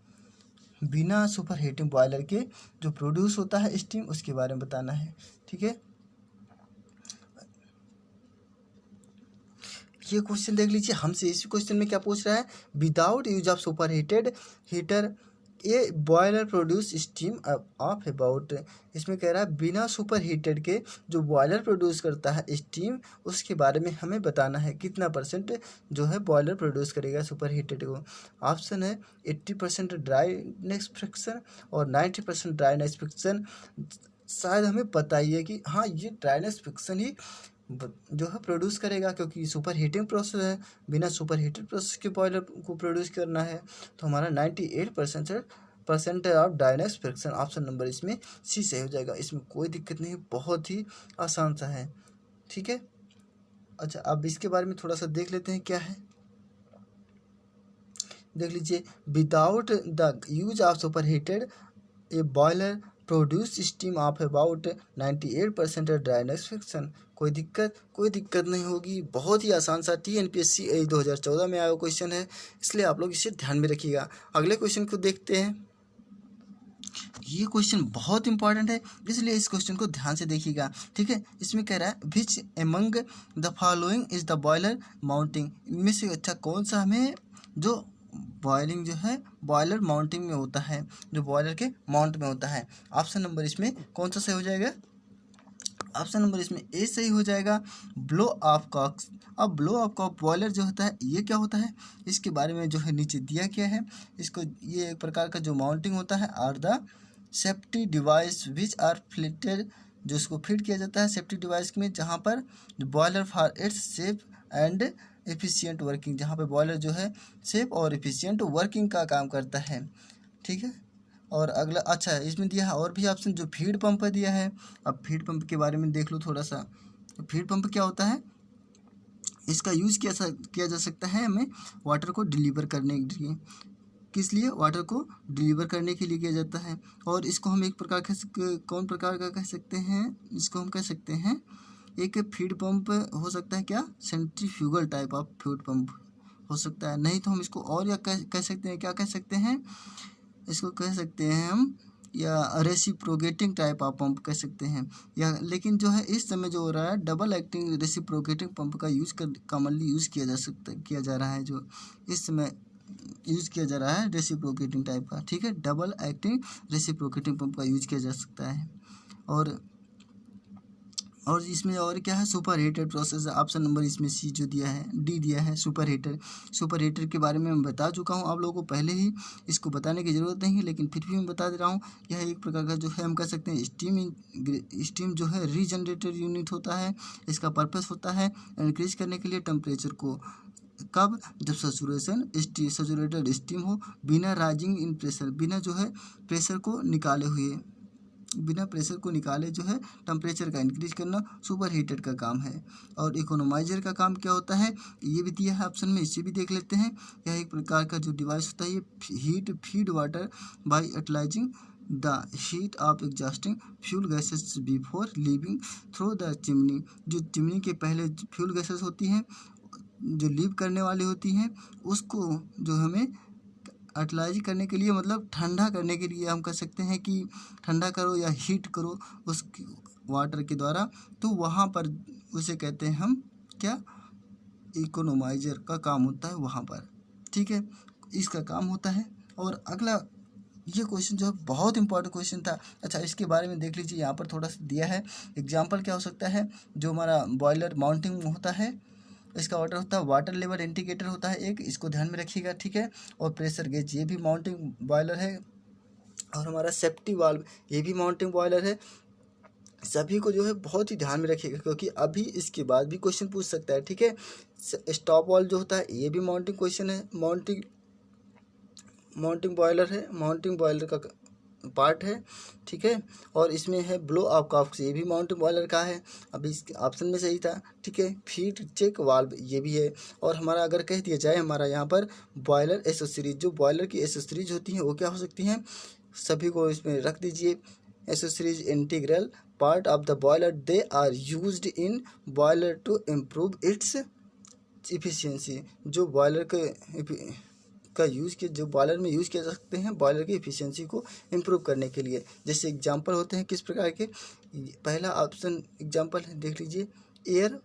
बिना सुपर हीटिंग बॉयलर के जो प्रोड्यूस होता है स्टीम, उसके बारे में बताना है। ठीक है, ये क्वेश्चन देख लीजिए, हमसे इस क्वेश्चन में क्या पूछ रहा है, without use of super heater A boiler produce steam of about, इसमें कह रहा है बिना सुपर हीटेड के जो बॉयलर प्रोड्यूस करता है स्टीम, उसके बारे में हमें बताना है कितना % जो है बॉयलर प्रोड्यूस करेगा सुपर हीटेड को। ऑप्शन है 80% ड्राईनेस फ्रिक्शन और 90% ड्राईनेस फ्रिक्शन। शायद हमें पता ही है कि हाँ, ये ड्राईनेस फ्रिक्शन ही जो है प्रोड्यूस करेगा, क्योंकि सुपर हीटिंग प्रोसेस है, बिना सुपर हीटेड प्रोसेस के बॉयलर को प्रोड्यूस करना है। तो हमारा 98% of dryness friction, option number इसमें सी सही हो जाएगा। इसमें कोई दिक्कत नहीं, बहुत ही आसान सा है। ठीक है, अच्छा अब इसके बारे में थोड़ा सा देख लेते हैं क्या है। देख लीजिए, without the use of super heated A boiler produce steam of about 98% dryness friction. कोई दिक्कत नहीं होगी, बहुत ही आसान सा TNPSC 2014 में आया क्वेश्चन है, इसलिए आप लोग इसे ध्यान में रखिएगा। अगले क्वेश्चन को देखते हैं। ये क्वेश्चन बहुत इंपॉर्टेंट है, इसलिए इस क्वेश्चन को ध्यान से देखिएगा। ठीक है, इसमें कह रहा है which among the following is the boiler mounting, इनमें से अच्छा कौन सा हमें जो बॉयलिंग जो है बॉयलर माउंटिंग में होता है, जो बॉयलर के माउंट में होता है। ऑप्शन नंबर इसमें कौन सा सही हो जाएगा? ऑप्शन नंबर इसमें ए सही हो जाएगा, ब्लो ऑफ कॉक्स। अब ब्लो ऑफ कॉक बॉयलर जो होता है ये क्या होता है, इसके बारे में जो है नीचे दिया गया है। इसको ये एक प्रकार का जो माउंटिंग होता है, are the safety device which are fitted, जो इसको फिट किया जाता है सेफ्टी डिवाइस में, जहाँ पर boiler for its safe and efficient working, जहाँ पे बॉयलर जो है सेफ और एफिशिएंट वर्किंग का काम करता है। ठीक है, और अगला अच्छा इसमें दिया है और भी ऑप्शन, जो फीड पंप दिया है। अब फीड पंप के बारे में देख लो थोड़ा सा। फीड पंप क्या होता है, इसका यूज़ किया जा सकता है हमें वाटर को डिलीवर करने के लिए। किस लिए? वाटर को डिलीवर करने के लिए किया जाता है। और इसको हम एक प्रकार कौन प्रकार का कह सकते हैं, इसको हम कह सकते हैं एक फीड पंप हो सकता है, क्या centrifugal type of feed pump हो सकता है। नहीं तो हम इसको और या कह सकते हैं, क्या कह सकते हैं, इसको कह सकते हैं हम या रेसिप्रोकेटिंग टाइप ऑफ पंप कह सकते हैं। या लेकिन जो है इस समय जो हो रहा है डबल एक्टिंग रेसिप्रोकेटिंग पंप का कॉमनली यूज़ किया जा रहा है, जो इस समय यूज़ किया जा रहा है रेसिप्रोकेटिंग टाइप का। ठीक है, डबल एक्टिंग रेसिप्रोकेटिंग पंप का यूज़ किया जा सकता है। और इसमें और क्या है, super heated process. Option number इसमें सी जो दिया है, डी दिया है, सुपर हीटर के बारे में मैं बता चुका हूँ आप लोगों को पहले ही, इसको बताने की ज़रूरत नहीं है, लेकिन फिर भी मैं बता दे रहा हूँ। यह एक प्रकार का जो है हम कह सकते हैं स्टीम जो है रीजनरेटर यूनिट होता है। इसका पर्पस होता है इंक्रीज करने के लिए टेम्परेचर को। कब? जब सैचुरेटेड स्टीम हो, बिना राइजिंग इन प्रेशर, बिना जो है प्रेशर को निकाले जो है टेम्परेचर का इंक्रीज करना सुपर हीटेड का काम है। और इकोनोमाइजर का काम क्या होता है, ये भी दिया है ऑप्शन में, इससे भी देख लेते हैं। यह एक प्रकार का जो डिवाइस होता है, ये feed water by utilising the heat of exhausting fuel gases before leaving through the chimney. जो चिमनी के पहले फ्यूल गैसेस होती हैं जो लीव करने वाली होती हैं, उसको जो हमें यूटिलाइज करने के लिए, मतलब ठंडा करने के लिए हम कह सकते हैं कि ठंडा करो या हीट करो उस वाटर के द्वारा, तो वहाँ पर उसे कहते हैं हम क्या, इकोनोमाइजर का काम होता है वहाँ पर। ठीक है, इसका काम होता है। और अगला ये क्वेश्चन जो है बहुत इंपॉर्टेंट क्वेश्चन था। अच्छा, इसके बारे में देख लीजिए, यहाँ पर थोड़ा सा दिया है एग्जाम्पल क्या हो सकता है। जो हमारा बॉयलर माउंटिंग होता है, इसका ऑर्डर होता है वाटर लेवल इंडिकेटर होता है एक, इसको ध्यान में रखिएगा। ठीक है, और प्रेशर गेज, ये भी माउंटिंग बॉयलर है। और हमारा सेफ्टी वाल्व ये भी माउंटिंग बॉयलर है। सभी को जो है बहुत ही ध्यान में रखिएगा, क्योंकि अभी इसके बाद भी क्वेश्चन पूछ सकता है, ठीक है। स्टॉप वाल्व जो होता है ये भी माउंटिंग क्वेश्चन है, माउंटिंग बॉयलर है, माउंटिंग बॉयलर का पार्ट है, ठीक है। और इसमें है ब्लो ऑफ कॉक्स, ये भी माउंटिंग बॉयलर का है, अभी इसके ऑप्शन में सही था, ठीक है। फीड चेक वाल्व ये भी है। और हमारा अगर कह दिया जाए हमारा यहाँ पर बॉयलर एसेसरीज, जो बॉयलर की एसेसरीज होती हैं वो क्या हो सकती हैं, सभी को इसमें रख दीजिए। Accessories integral part of the boiler, they are used in boiler to improve its efficiency, जो बॉयलर का यूज़ किया, जो बॉयलर में यूज़ किया जा सकते हैं बॉयलर की इफिशियंसी को इम्प्रूव करने के लिए। जैसे एग्जांपल होते हैं किस प्रकार के, पहला ऑप्शन एग्जांपल है देख लीजिए, एयर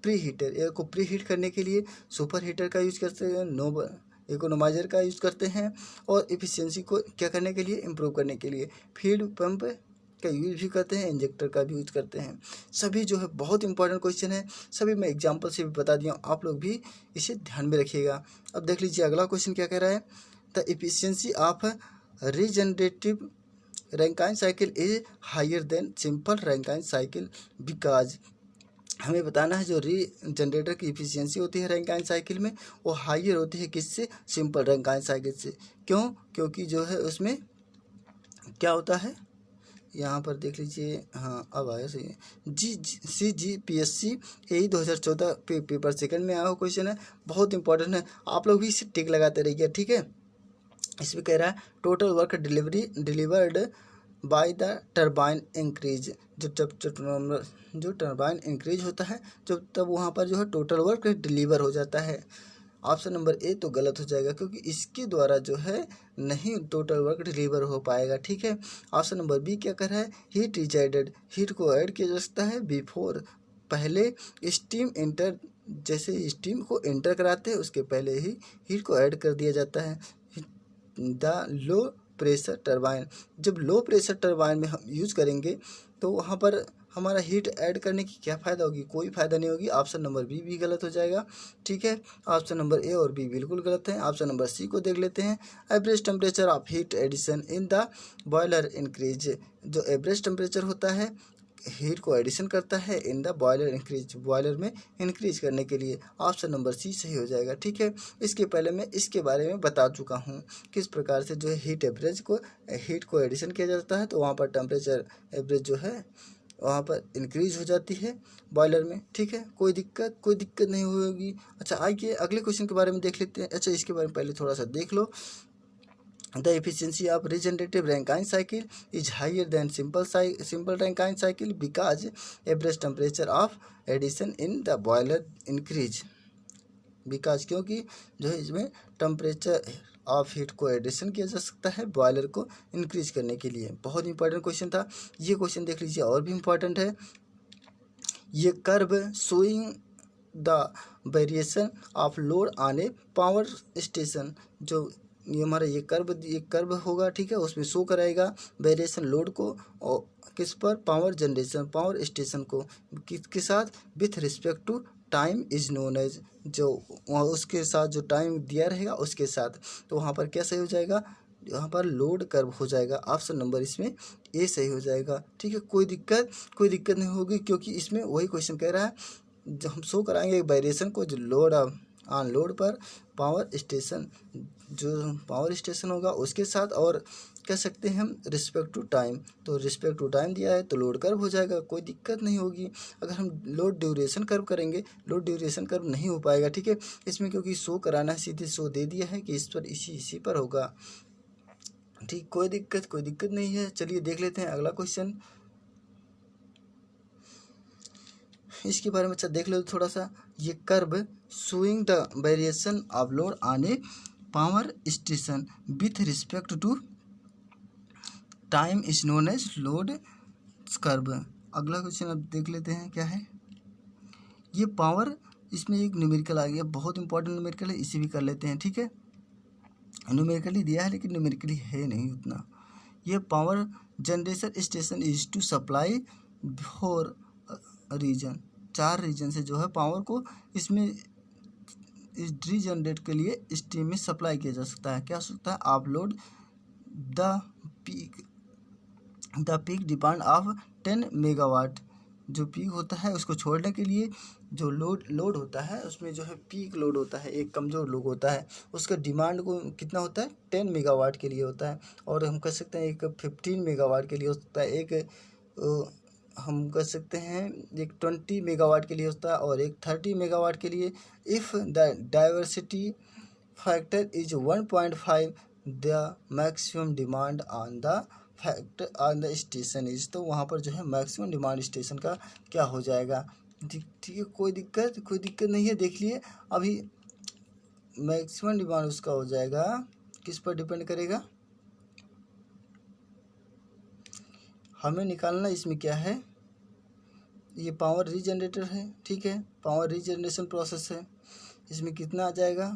प्री हीटर, एयर को प्री हीट करने के लिए सुपर हीटर का यूज़ करते हैं, इकोनोमाइजर का यूज़ करते हैं, और इफिशियंसी को क्या करने के लिए, इम्प्रूव करने के लिए फीड पंप का यूज़ भी करते हैं, इंजेक्टर का भी यूज़ करते हैं। सभी जो है बहुत इंपॉर्टेंट क्वेश्चन है, सभी मैं एग्जांपल से भी बता दिया हूँ, आप लोग भी इसे ध्यान में रखिएगा। अब देख लीजिए अगला क्वेश्चन क्या कह रहा है, the efficiency of regenerative Rankine cycle is higher than simple Rankine cycle because, हमें बताना है जो रीजनरेटर की इफिशियंसी होती है रैंकाइन साइकिल में वो हायर होती है किससे, सिंपल रैंकाइन साइकिल से। क्यों, क्योंकि जो है उसमें क्या होता है, यहाँ पर देख लीजिए, हाँ अब आया सही है, CGPSC यही 2014 पेपर सेकंड में आया हुआ क्वेश्चन है, बहुत इंपॉर्टेंट है, आप लोग भी इसे टिक लगाते रहिए, ठीक है। इसमें कह रहा है total work delivered by the turbine increase, जो टरबाइन इंक्रीज होता है जब तब वहाँ पर जो है टोटल वर्क डिलीवर हो जाता है। ऑप्शन नंबर ए तो गलत हो जाएगा, क्योंकि इसके द्वारा जो है नहीं टोटल वर्क डिलीवर हो पाएगा, ठीक है। ऑप्शन नंबर बी क्या कर रहा है, हीट इज एडेड, हीट को ऐड किया जा सकता है बिफोर, पहले स्टीम एंटर, जैसे स्टीम को एंटर कराते हैं उसके पहले ही हीट को ऐड कर दिया जाता है। द लो प्रेशर टरबाइन, जब लो प्रेशर टरबाइन में हम यूज़ करेंगे तो वहाँ पर हमारा हीट ऐड करने की क्या फ़ायदा होगी, कोई फ़ायदा नहीं होगी। ऑप्शन नंबर बी भी गलत हो जाएगा, ठीक है। ऑप्शन नंबर ए और बी बिल्कुल गलत है। ऑप्शन नंबर सी को देख लेते हैं, average temperature of heat addition in the boiler increase, जो एवरेज टेम्परेचर होता है हीट को एडिशन करता है in the boiler increase, boiler में इंक्रीज करने के लिए। ऑप्शन नंबर सी सही हो जाएगा, ठीक है। इसके पहले मैं इसके बारे में बता चुका हूँ किस प्रकार से जो है हीट को एडिशन किया जाता है, तो वहाँ पर टेम्परेचर एवरेज जो है वहाँ पर इंक्रीज हो जाती है बॉयलर में, ठीक है। कोई दिक्कत नहीं होगी। अच्छा आइए अगले क्वेश्चन के बारे में देख लेते हैं। अच्छा इसके बारे में पहले थोड़ा सा देख लो, the efficiency of regenerative Rankine cycle is higher than simple Rankine cycle because average temperature of addition in the boiler increase, because क्योंकि जो है इसमें टेम्परेचर ऑफ हीट को एडिशन किया जा सकता है बॉयलर को इंक्रीज करने के लिए। बहुत इंपॉर्टेंट क्वेश्चन था ये, क्वेश्चन देख लीजिए और भी इम्पॉर्टेंट है। ये curve showing the variation of load on a power station, जो ये हमारा ये कर्व होगा, ठीक है, उसमें शो कराएगा वेरिएशन लोड को और किस पर, पावर जनरेशन पावर स्टेशन को किसके साथ, with respect to time is known as, जो वहाँ उसके साथ जो टाइम दिया रहेगा उसके साथ, तो वहाँ पर क्या सही हो जाएगा, यहाँ पर लोड कर्व हो जाएगा। ऑप्शन नंबर इसमें ए सही हो जाएगा, ठीक है। कोई दिक्कत नहीं होगी, क्योंकि इसमें वही क्वेश्चन कह रहा है जब हम शो कराएंगे वेरिएशन को जो लोड ऑन लोड पर पावर स्टेशन होगा उसके साथ, और कह सकते हैं हम रिस्पेक्ट टू टाइम, तो रिस्पेक्ट टू टाइम दिया है तो लोड कर्व हो जाएगा, कोई दिक्कत नहीं होगी। अगर हम लोड ड्यूरेशन कर्व करेंगे, लोड ड्यूरेशन कर्व नहीं हो पाएगा, ठीक है। इसमें क्योंकि शो कराना है, सीधे शो दे दिया है कि इस पर इसी पर होगा, ठीक। कोई दिक्कत नहीं है। चलिए देख लेते हैं अगला क्वेश्चन, इसके बारे में अच्छा देख लो थोड़ा सा। ये curve showing the variation of load on a power station with respect to time is known as load curve. अगला क्वेश्चन अब देख लेते हैं क्या है। ये पावर, इसमें एक न्यूमेरिकल आ गया, बहुत इंपॉर्टेंट न्यूमेरिकल है, इसे भी कर लेते हैं, ठीक है। न्यूमेरिकली दिया है लेकिन न्यूमेरिकली है नहीं उतना। ये power generation station is to supply for region, 4 region से जो है पावर को इसमें इस रीजनरेट के लिए स्टीम में सप्लाई किया जा सकता है। क्या हो सकता है, आप load the peak the peak demand of 10 megawatt. जो पीक होता है उसको छोड़ने के लिए जो लोड होता है उसमें जो है पीक लोड होता है, एक कमज़ोर लोड होता है, उसका डिमांड को कितना होता है 10 मेगावाट के लिए होता है। और हम कह सकते हैं एक 15 मेगावाट के लिए होता है, एक हम कह सकते हैं एक 20 मेगावाट के लिए होता है और एक 30 मेगावाट के लिए। If the diversity factor is 1.5 the maximum demand on the factor on the station is, तो वहाँ पर जो है मैक्सिमम डिमांड स्टेशन का क्या हो जाएगा। ठीक है, कोई दिक्कत नहीं है। देख लिए अभी मैक्सिमम डिमांड उसका हो जाएगा, किस पर डिपेंड करेगा, हमें निकालना इसमें क्या है, ये पावर रीजनरेटर है। ठीक है, पावर रीजनरेशन प्रोसेस है, इसमें कितना आ जाएगा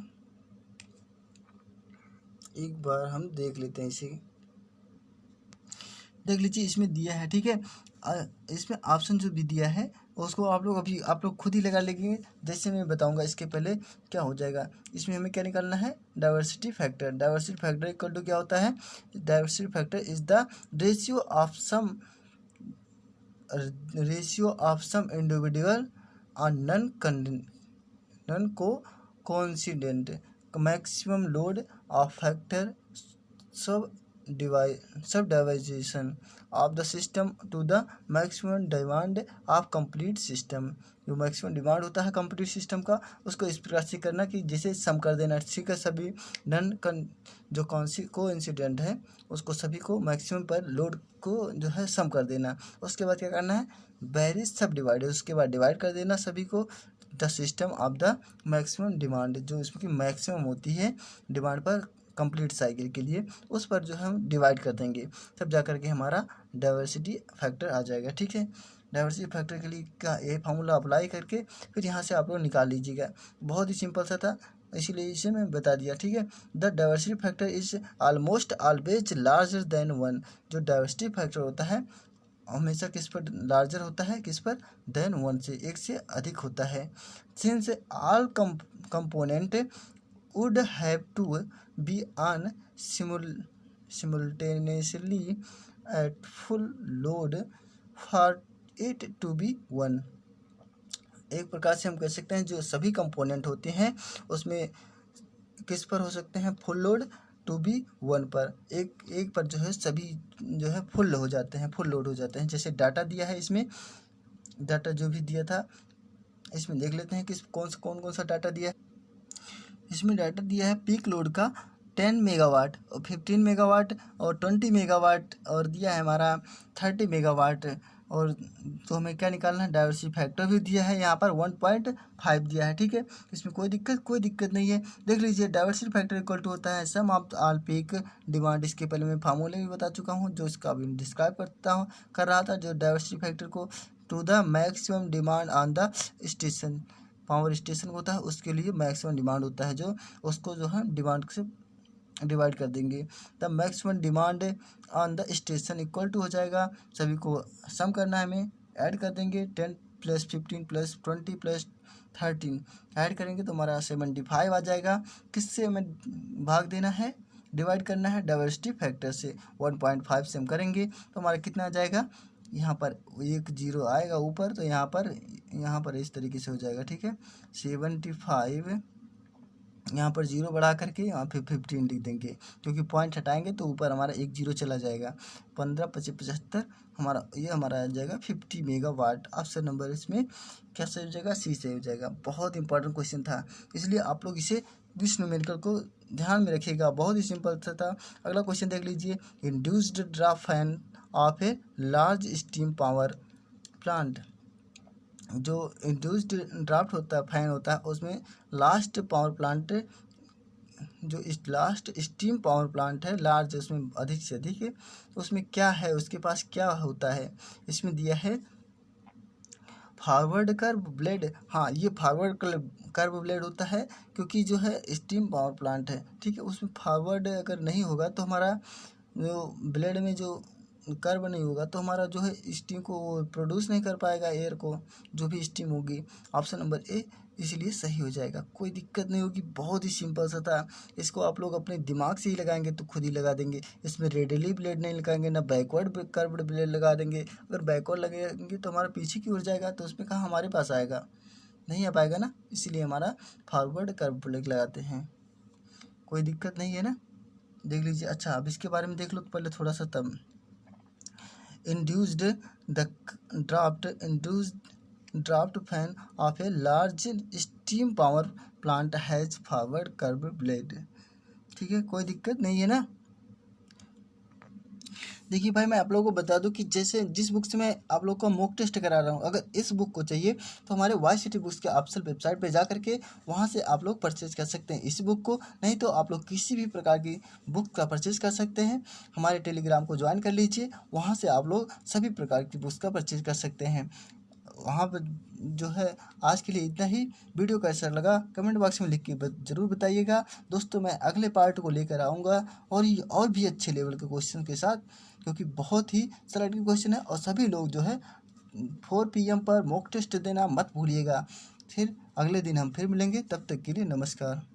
एक बार हम देख लेते हैं इसे। देख लीजिए इसमें दिया है। ठीक है, इसमें ऑप्शन जो भी दिया है उसको आप लोग खुद ही लगा लेंगे, जैसे मैं बताऊंगा। इसके पहले क्या हो जाएगा, इसमें हमें क्या निकालना है, diversity factor. Diversity factor equal to क्या होता है, diversity factor is the ratio of sum individual और नन को coincident maximum load of factor subdivision of the system to the maximum demand of complete system. जो मैक्सिमम डिमांड होता है कंप्लीट सिस्टम का, उसको इस प्रकार से करना कि जैसे सम कर देना। ठीक है, सभी जो को इंसिडेंट है उसको सभी को मैक्सिमम पर लोड को जो है सम कर देना। उसके बाद क्या करना है, वेरियस सब डिवाइडेड, उसके बाद डिवाइड कर देना सभी को the system of the maximum demand, जो इसमें की मैक्सिमम होती है डिमांड पर कंप्लीट साइकिल के लिए, उस पर जो है हम डिवाइड कर देंगे, तब जा करके हमारा डाइवर्सिटी फैक्टर आ जाएगा। ठीक है, डाइवर्सिटी फैक्टर के लिए का ये फार्मूला अप्लाई करके फिर यहाँ से आप लोग निकाल लीजिएगा। बहुत ही सिंपल सा था, इसीलिए इसे मैं बता दिया। ठीक है, the diversity factor is almost always larger than 1। जो डाइवर्सिटी फैक्टर होता है हमेशा किस पर लार्जर होता है, किस पर, देन 1 से, एक से अधिक होता है। Since all component would have to be on simultaneously at full load for it to be 1। एक प्रकार से हम कह सकते हैं जो सभी कंपोनेंट होते हैं उसमें किस पर हो सकते हैं, फुल लोड टू बी 1 पर, एक पर जो है सभी जो है फुल हो जाते हैं, फुल लोड हो जाते हैं। जैसे डाटा दिया है, इसमें डाटा जो भी दिया था इसमें देख लेते हैं किस कौन कौन सा डाटा दिया है। इसमें डाटा दिया है पीक लोड का 10 मेगावाट और 15 मेगावाट और 20 मेगावाट और दिया है हमारा 30 मेगावाट। और तो हमें क्या निकालना है, डाइवर्सिटी फैक्टर भी दिया है यहाँ पर 1.5 दिया है। ठीक है, इसमें कोई दिक्कत नहीं है। देख लीजिए डाइवर्सिटी फैक्टर इक्वल टू होता है सम ऑफ ऑल पीक डिमांड। इसके पहले मैं फार्मूले भी बता चुका हूँ, जो इसका भी डिस्क्राइब कर रहा था, जो डाइवर्सिटी फैक्टर को to the maximum demand on the station, power station होता है उसके लिए मैक्सिमम डिमांड होता है, जो उसको जो है डिमांड से डिवाइड कर देंगे। The maximum demand on the station equal to हो जाएगा, सभी को सम करना है हमें, ऐड कर देंगे 10 + 15 + 20 + 13 ऐड करेंगे तो हमारा 75 आ जाएगा। किससे हमें भाग देना है, डिवाइड करना है, डाइवर्सिटी फैक्टर से 1.5 से हम करेंगे तो हमारा कितना आ जाएगा, यहाँ पर एक जीरो आएगा ऊपर, तो यहाँ पर इस तरीके से हो जाएगा। ठीक है, 75 यहाँ पर जीरो बढ़ा करके यहाँ फिर 15 लिख देंगे, क्योंकि पॉइंट हटाएंगे तो ऊपर हमारा एक जीरो चला जाएगा। 15 × 25 = 75, हमारा आ जाएगा 50 मेगावाट। ऑप्शन नंबर इसमें क्या सही हो जाएगा, सी सही हो जाएगा। बहुत इंपॉर्टेंट क्वेश्चन था, इसलिए आप लोग इसे इस न्यूमेरिकल को ध्यान में रखिएगा, बहुत ही सिंपल था। अगला क्वेश्चन देख लीजिए, induced draft fan of a large steam power plant. जो इंड्यूस्ड ड्राफ्ट होता है, फैन होता है, उसमें लास्ट पावर प्लांट, जो लास्ट स्टीम पावर प्लांट है लार्ज, उसमें अधिक से अधिक है, उसमें क्या है, उसके पास क्या होता है। इसमें दिया है फॉरवर्ड कर्व ब्लेड। हाँ, ये फॉरवर्ड कर्व ब्लेड होता है, क्योंकि जो है स्टीम पावर प्लांट है। ठीक है, उसमें फॉरवर्ड अगर नहीं होगा तो हमारा जो ब्लेड में जो कर्व नहीं होगा तो हमारा जो है स्टीम को प्रोड्यूस नहीं कर पाएगा, एयर को जो भी स्टीम होगी। ऑप्शन नंबर ए इसलिए सही हो जाएगा। कोई दिक्कत नहीं होगी, बहुत ही सिंपल सा था। इसको आप लोग अपने दिमाग से ही लगाएंगे तो खुद ही लगा देंगे। इसमें रेडियली ब्लेड नहीं लगाएंगे, ना बैकवर्ड कर्व्ड ब्लेड लगा देंगे। अगर बैकवर्ड लगेंगे तो हमारा पीछे की ओर जाएगा, तो उसमें कहाँ हमारे पास आएगा, नहीं आ पाएगा ना, इसीलिए हमारा फॉरवर्ड कर्व ब्लेड लगाते हैं। कोई दिक्कत नहीं है ना, देख लीजिए। अच्छा अब इसके बारे में देख लो तो पहले थोड़ा सा। तब induced the draft fan of a large steam power plant has forward curved blade। ठीक है, कोई दिक्कत नहीं है ना। देखिए भाई मैं आप लोगों को बता दूं कि जैसे जिस बुक से मैं आप लोगों को मॉक टेस्ट करा रहा हूँ, अगर इस बुक को चाहिए तो हमारे वाई सिटी बुक्स के ऑफिशियल वेबसाइट पे जा करके वहाँ से आप लोग परचेज कर सकते हैं इस बुक को। नहीं तो आप लोग किसी भी प्रकार की बुक का परचेज कर सकते हैं। हमारे टेलीग्राम को ज्वाइन कर लीजिए, वहाँ से आप लोग सभी प्रकार की बुक्स का परचेज कर सकते हैं। वहाँ पर जो है आज के लिए इतना ही। वीडियो कैसा लगा कमेंट बॉक्स में लिख के ज़रूर बताइएगा। दोस्तों मैं अगले पार्ट को लेकर आऊँगा और भी अच्छे लेवल के क्वेश्चन के साथ, क्योंकि बहुत ही सरल क्वेश्चन है। और सभी लोग जो है 4 PM पर मॉक टेस्ट देना मत भूलिएगा। फिर अगले दिन हम फिर मिलेंगे, तब तक के लिए नमस्कार।